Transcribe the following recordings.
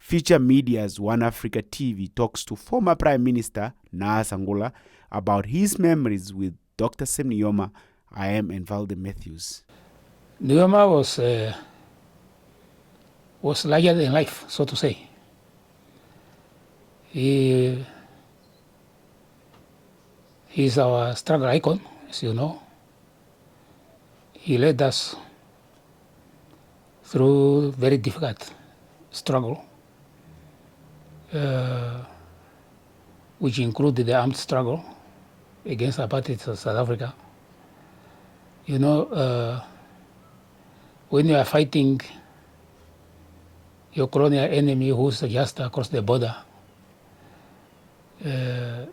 Future Media's OneAfrica TV talks to former Prime Minister Nahas Angula about his memories with Dr. Sam Nujoma, I.M. and Valde Matthews. Nujoma was larger than life, so to say. He's our struggle icon, as you know. He led us through very difficult struggle, which included the armed struggle against apartheid in South Africa. You know, when you are fighting your colonial enemy who's just across the border, and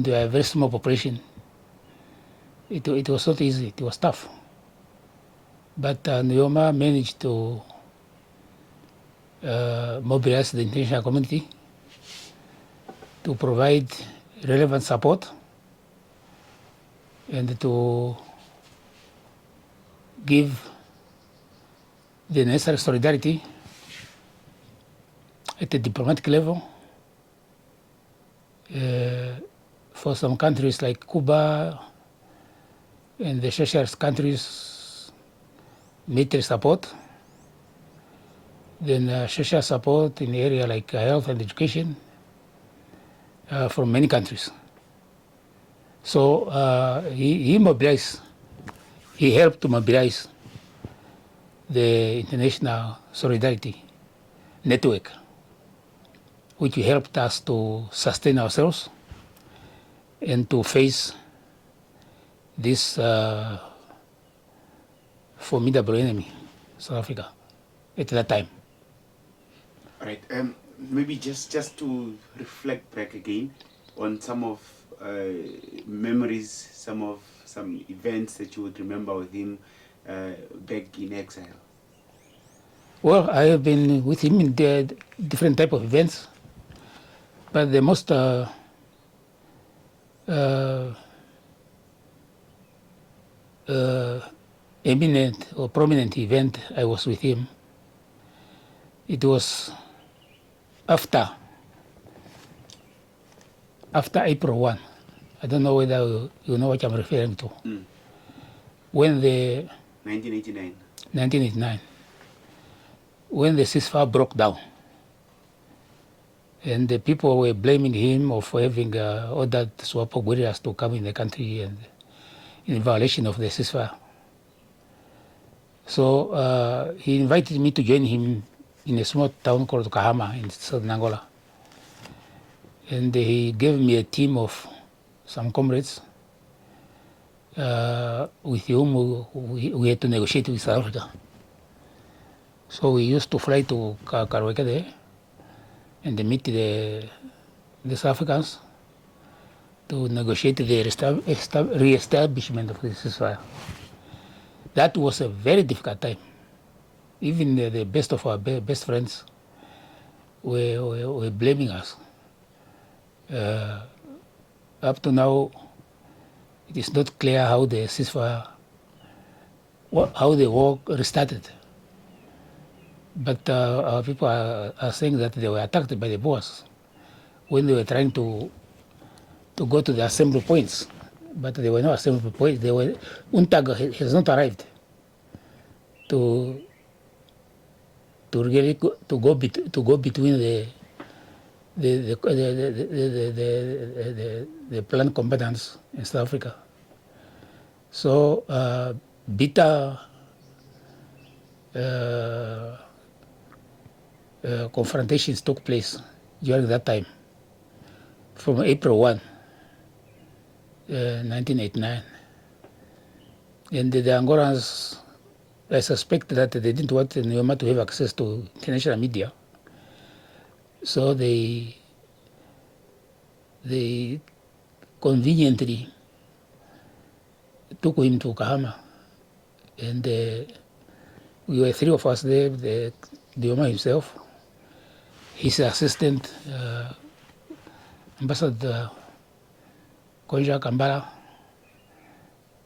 you are a very small population, it was not easy, it was tough. But Nujoma managed to mobilize the international community to provide relevant support and to give the necessary solidarity at the diplomatic level for some countries like Cuba and the Seychelles countries, military support. Then social support in the area like health and education from many countries. So he mobilized, he helped to mobilize the international solidarity network, which helped us to sustain ourselves and to face this formidable enemy, South Africa, at that time. All right. Maybe just to reflect back again on some of memories, some events that you would remember with him back in exile. Well, I have been with him in the different type of events, but the most eminent or prominent event I was with him, it was after April 1. I don't know whether you know what I'm referring to. When the 1989, when the ceasefire broke down, and the people were blaming him of having ordered SWAPO guerrillas to come in the country and in violation of the ceasefire. So he invited me to join him in a small town called Kahama in southern Angola. And he gave me a team of some comrades with whom we had to negotiate with South Africa. So we used to fly to Karweka there and meet the South Africans to negotiate the re-establishment of the ceasefire. That was a very difficult time. Even the best of our best friends were blaming us. Up to now, it is not clear how the ceasefire, how the war restarted. But our people are saying that they were attacked by the Boers when they were trying to go to the assembly points. But there were no assembly points. UNTAG has not arrived to really go between the planned combatants in South Africa. So bitter confrontations took place during that time, from April 1, 1989. And the Angolans, I suspect that they didn't want Nujoma to have access to international media. So they conveniently took him to Kahama. And we were three of us there, Nujoma himself, his assistant, Ambassador Konja Kambala,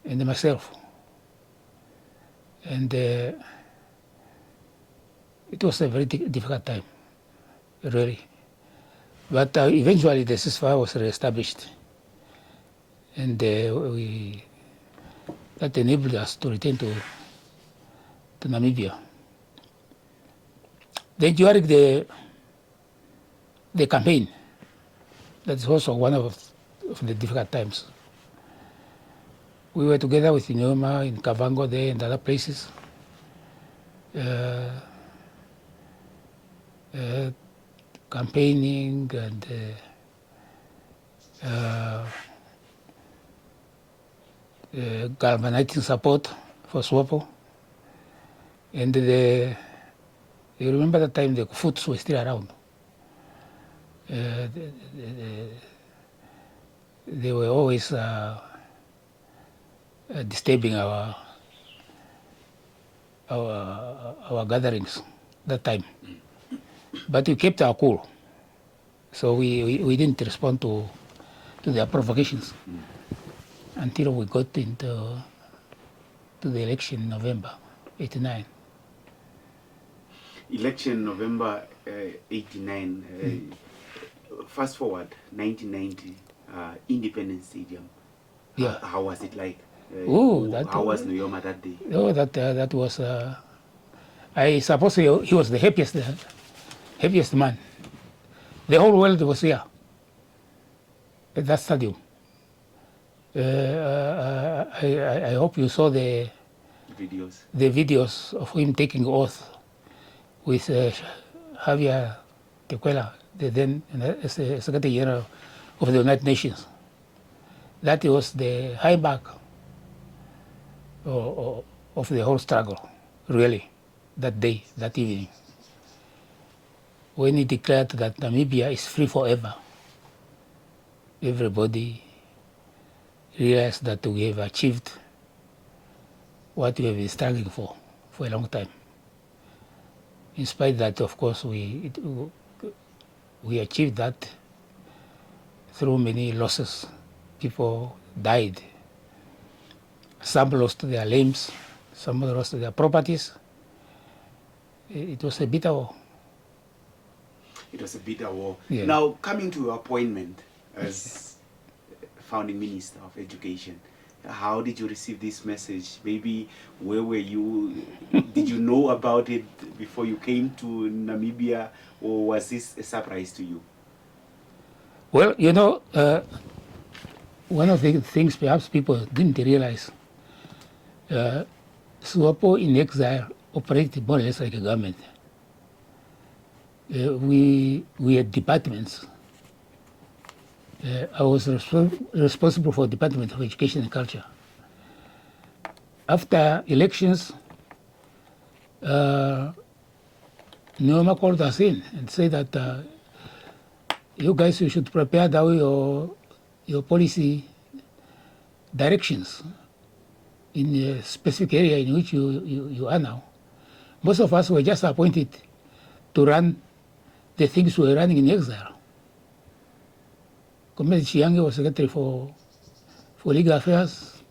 and myself. And it was a very difficult time. really. But eventually the ceasefire was reestablished, and that enabled us to return to Namibia. Then during the campaign, that's also one of the difficult times. We were together with Nujoma in Kavango there and other places. Campaigning and galvanizing support for SWAPO. And you remember that time the Kufuts were still around. They were always disturbing our gatherings that time. But we kept our cool. So we didn't respond to their provocations until we got into the election in November '89. Election November 89. Fast forward 1990, Independence Stadium. Yeah. How was it like? How was Nujoma that day? Oh, that was. I suppose he was the happiest man. The whole world was here at that stadium. I hope you saw the videos of him taking oath with Javier Tequila, the then Secretary General of the United Nations. That was the high mark of the whole struggle, really, that day, that evening, when he declared that Namibia is free forever. Everybody realized that we have achieved what we have been struggling for a long time. In spite of that, of course, we achieved that through many losses. People died. Some lost their limbs, some lost their properties. It was a bitter war. It was a bitter war. Yeah. Now, coming to your appointment as founding Minister of Education, how did you receive this message? Maybe where were you? Did you know about it before you came to Namibia, or was this a surprise to you? Well, you know, one of the things perhaps people didn't realize, SWAPO in exile operated more or less like a government. We had departments. I was responsible for the Department of Education and Culture. After elections, Nujoma called us in and said that you guys, you should prepare now your policy directions in a specific area in which you are now. Most of us were just appointed to run the things we were running in exile. Comrade Chiange was Secretary for Legal Affairs.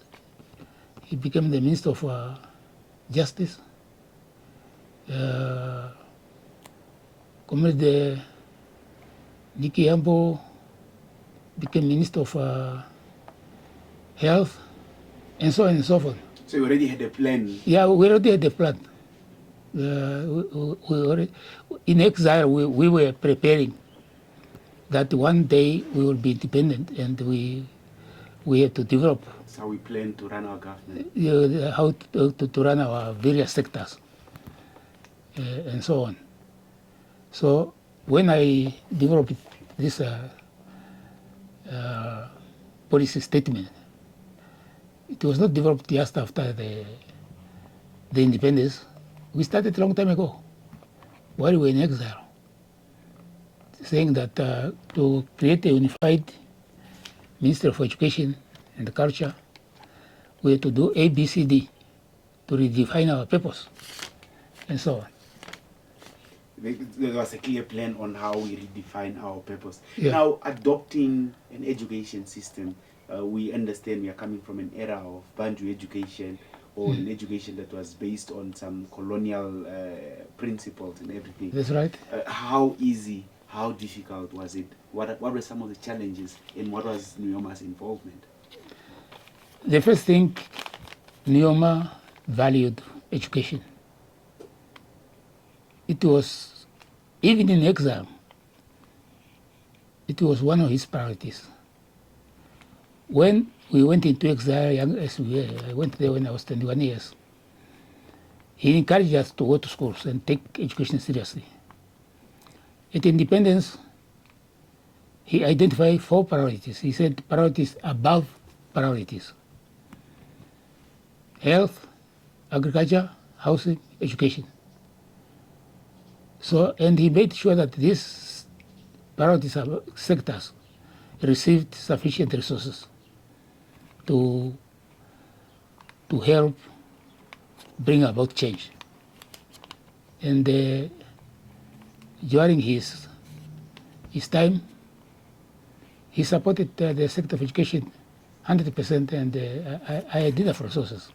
He became the Minister of Justice. Comrade Niki Yambo became Minister of Health, and so on and so forth. So you already had a plan? Yeah, we already had a plan. In exile, we were preparing that one day we will be independent, and we have to develop. That's how we plan to run our government. How to run our various sectors, and so on. So when I developed this policy statement, it was not developed just after the independence. We started a long time ago, while we were in exile, saying that to create a unified Ministry for Education and Culture, we had to do A, B, C, D to redefine our purpose, and so on. There was a clear plan on how we redefine our purpose. Yeah. Now, adopting an education system, we understand we are coming from an era of Bantu education, or an education that was based on some colonial principles and everything. That's right. How easy, How difficult was it? What were some of the challenges, and what was Nujoma's involvement? The first thing, Nujoma valued education. It was, even in exile, it was one of his priorities. When we went into exile, young as we were, I went there when I was 21 years, he encouraged us to go to schools and take education seriously. At independence, he identified 4 priorities. He said priorities above priorities: health, agriculture, housing, education. So, and he made sure that these priorities sectors received sufficient resources to help bring about change. And during his time, he supported the sector of education 100%, and I had enough resources.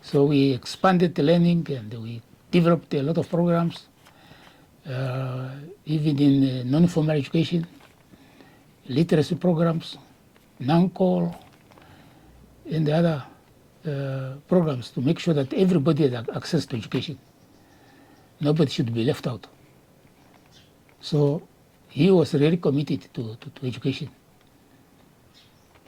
So we expanded the learning, and we developed a lot of programs, even in non-formal education, literacy programs, non-call, and the other programs to make sure that everybody had access to education. Nobody should be left out. So he was really committed to education.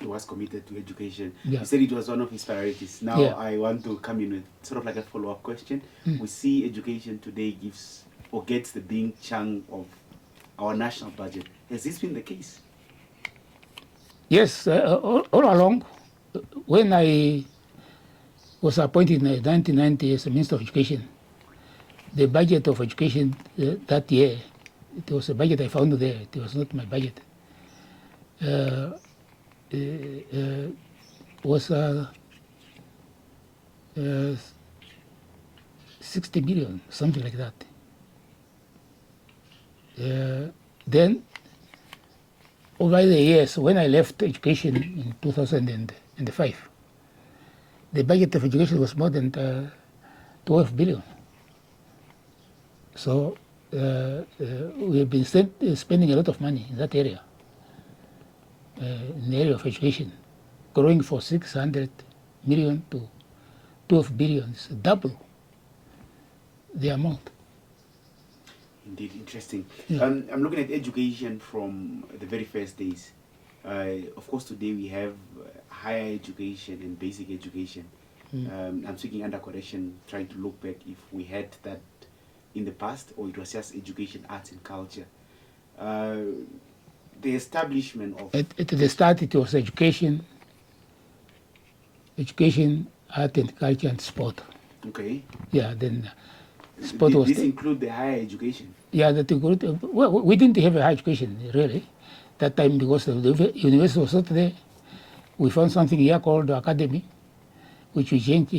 He was committed to education. Yeah. You said it was one of his priorities. Now Yeah. I want to come in with sort of like a follow-up question. Mm. We see education today gives or gets the big chunk of our national budget. Has this been the case? Yes, all along, when I was appointed in 1990 as a Minister of Education, the budget of education that year, it was a budget I found there. It was not my budget. Was 60 billion, something like that. Then, over the years, when I left education in 2005, the budget of education was more than 12 billion. So we have been spending a lot of money in that area, in the area of education, growing from 600 million to 12 billion. It's double the amount. Indeed, interesting. Yeah. I'm looking at education from the very first days. Of course, today we have higher education and basic education. I'm speaking under correction, trying to look back if we had that in the past, or it was just education, arts and culture. The establishment of... At the start, it was education, art and culture, and sport. Okay. Yeah, then sport Did was... this include the higher education? Yeah, that included... Well, we didn't have a higher education, really, that time, because the university was not there. We found something here called the academy, which we changed,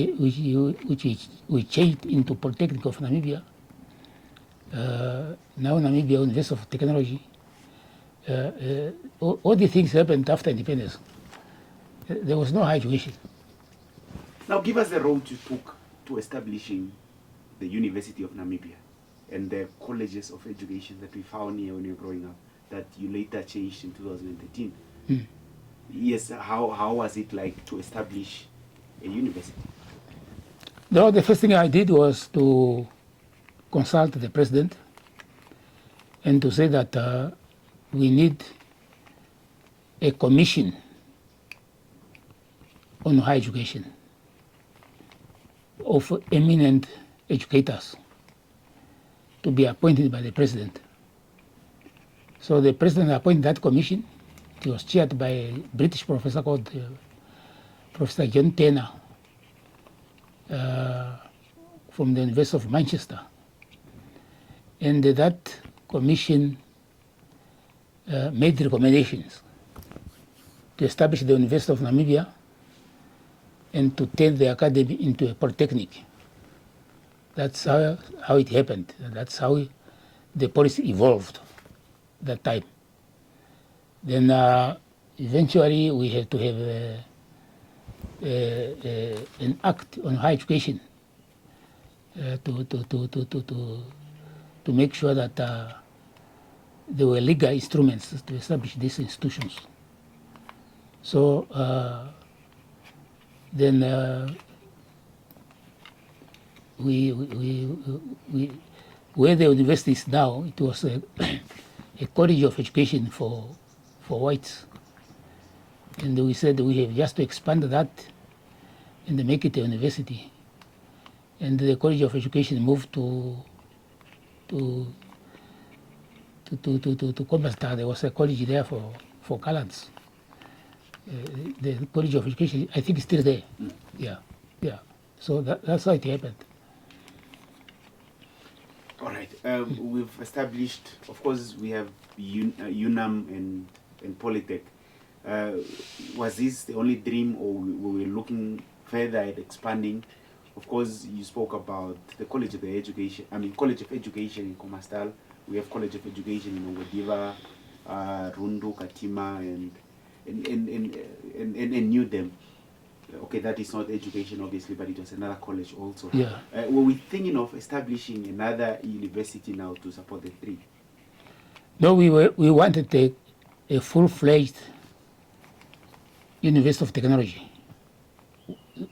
we changed into Polytechnic of Namibia. Now Namibia University of Technology. All the things happened after independence. There was no higher education. Now give us the road you took to establishing the University of Namibia and the colleges of education that we found here when you were growing up, that you later changed in 2013. Yes, how was it like to establish a university? No, the first thing I did was to consult the president and to say that we need a commission on higher education of eminent educators to be appointed by the president. So the president appointed that commission. It was chaired by a British professor called Professor John Tanner from the University of Manchester. And that commission made recommendations to establish the University of Namibia and to turn the academy into a polytechnic. That's how it happened. That's how the policy evolved that time. Then eventually we had to have an act on higher education to make sure that there were legal instruments to establish these institutions. So then where the university is now, it was a college of education for whites. And we said we have just to expand that and make it a university. And the College of Education moved to Commonwealth. There was a college there for colours. The College of Education, I think, is still there. Yeah. So that's how it happened. All right. We've established, of course, we have UNAM and Polytech. Was this the only dream, or we were looking further at expanding? Of course, you spoke about the College of Education in Komastál. We have College of Education in Ongodiva, Rundu, Katima, and New Dem. Okay, that is not education, obviously, but it was another college also. Yeah. Were we thinking of establishing another university now to support the three? No, we wanted a full-fledged University of Technology.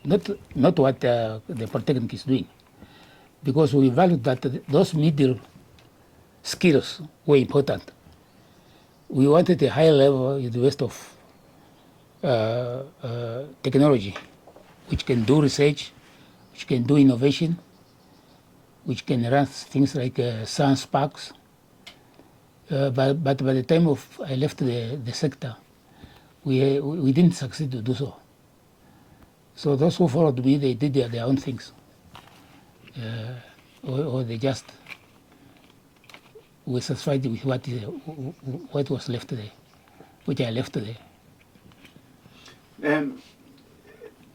Not what the Polytechnic is doing, because we valued that those middle skills were important. We wanted a high-level University of technology, which can do research, which can do innovation, which can run things like science parks. But by the time I left the sector, we didn't succeed to do so. So those who followed me, they did their own things, or they just were satisfied with what was left there, which I left there.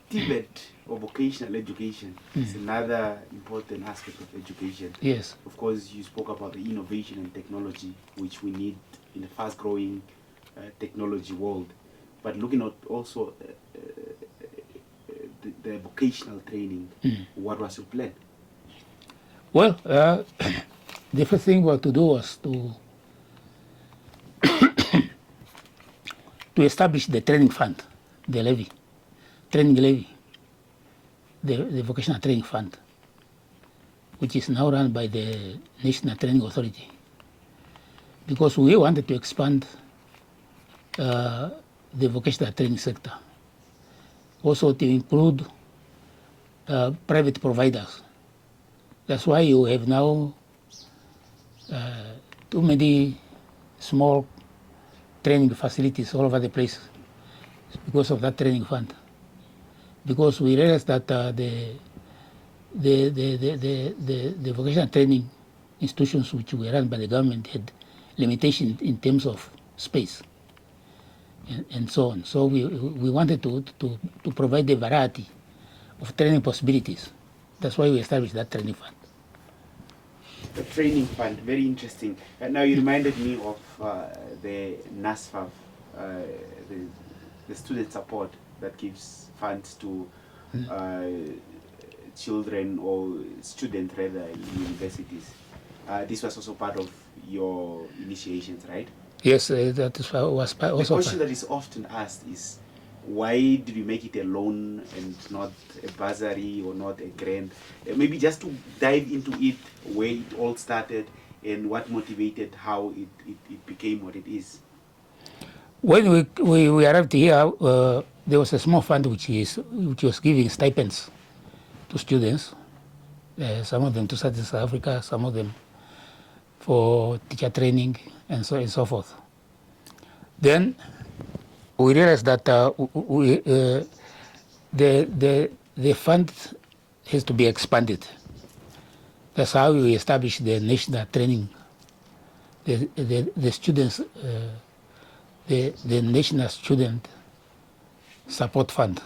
Tibet, or vocational education, is another important aspect of education. Yes. Of course, you spoke about the innovation and technology, which we need in a fast-growing technology world. But looking at also the vocational training, what was your plan? Well, the first thing we had to do was to establish the training fund, the training levy, the vocational training fund, which is now run by the National Training Authority, because we wanted to expand the vocational training sector, also to include private providers. That's why you have now too many small training facilities all over the place because of that training fund. Because we realized that the vocational training institutions which were run by the government had limitations in terms of space and so on. So we wanted to provide a variety of training possibilities. That's why we established that training fund. The training fund, very interesting. Now you reminded me of the NASFAV, the student support that gives funds to children or students rather in universities. This was also part of your initiations, right? Yes, that was part. The question that is often asked is, why did you make it a loan and not a bursary or not a grant? Maybe just to dive into it, where it all started and what motivated how it became what it is. When we arrived here, there was a small fund which was giving stipends to students, some of them to study in South Africa, some of them for teacher training and so forth. Then we realized that the fund has to be expanded. That's how we established the national training, the students, the National Student Support Fund.